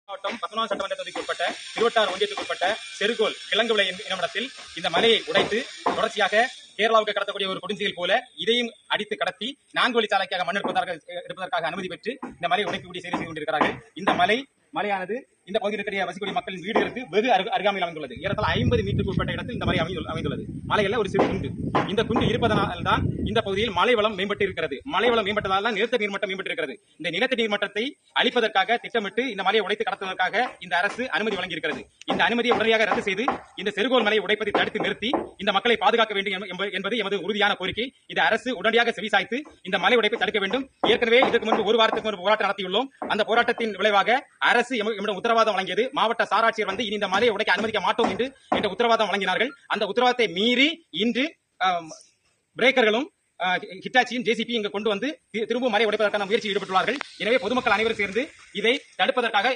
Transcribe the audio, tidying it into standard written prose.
மாவட்டம் 19 சட்டமன்ற தொகுதிக்கு உட்பட்ட 26 ஒன்றியத்துக்கு உட்பட்ட செருகோல் கிழங்கு விளை என்னுமிடத்தில் இந்த மலையை உடைத்து தொடர்ச்சியாக கேரளாவுக்கு கடத்தக்கூடிய ஒரு கொடுஞ்சியில் போல இதையும் அடித்து கடத்தி 4 வழிச்சாலைக்காக மண் எடுப்பதற்காக அனுமதி பெற்று இந்த மலையை உடைக்கக்கூடிய செயல் செய்து கொண்டிருக்கிறார்கள். இந்த மலையானது இந்த பகுதியில் இருக்கிற வசிக்கூடிய மக்களின் வீடுகளுக்கு வெகு அருகாமையில் அமைந்துள்ளது. ஏறத்தாழ 50 மீட்டருக்கு உட்பட்ட இடத்தில் இந்த மலை அமைந்துள்ளது. மலையில ஒரு சிறு குண்டு. இந்த குண்டு இருப்பதனால் தான் இந்த பகுதியில் மலை வளம் மேம்பட்டு இருக்கிறது. மலை வளம் மேம்பட்டதால் தான் நிலத்தடி நீர்மட்டம் மேம்பட்டு இருக்கிறது. இந்த நிலத்தடி நீர்மட்டத்தை அழிப்பதற்காக திட்டமிட்டு இந்த மலையை உடைத்து கடத்துவதற்காக இந்த அரசு அனுமதி வழங்கியிருக்கிறது. இந்த அனுமதியை உடனடியாக ரத்து செய்து இந்த செருகோல் மலையை உடைப்பதை தடுத்து நிறுத்தி இந்த மக்களை பாதுகாக்க வேண்டும் என்பது எமது உறுதியான கோரிக்கை. இந்த அரசு உடனடியாக செவிசாய்த்து இந்த மலை உடைப்பை தடுக்க வேண்டும். ஏற்கனவே இதற்கு முன்பு ஒரு வாரத்துக்கு முன்பு போராட்டம் நடத்தியுள்ளோம். அந்த போராட்டத்தின் விளைவாக அரசு எம்மிடம் உத்தரவாதம் வழங்கியது. மாவட்ட சாராட்சியர் வந்து இனி இந்த மலையை உடைக்க அனுமதிக்க மாட்டோம் என்று உத்தரவாதம் வழங்கினார்கள். அந்த உத்தரவாதத்தை மீறி இன்று பிரேக்கர்களும் ஹிட்டாச்சியும் ஜேசிபி இங்கு கொண்டு வந்து திரும்ப மலை உடைப்பதற்கான முயற்சி ஈடுபட்டுள்ளார்கள். எனவே பொதுமக்கள் அனைவரும் சேர்ந்து இதை தடுப்பதற்காக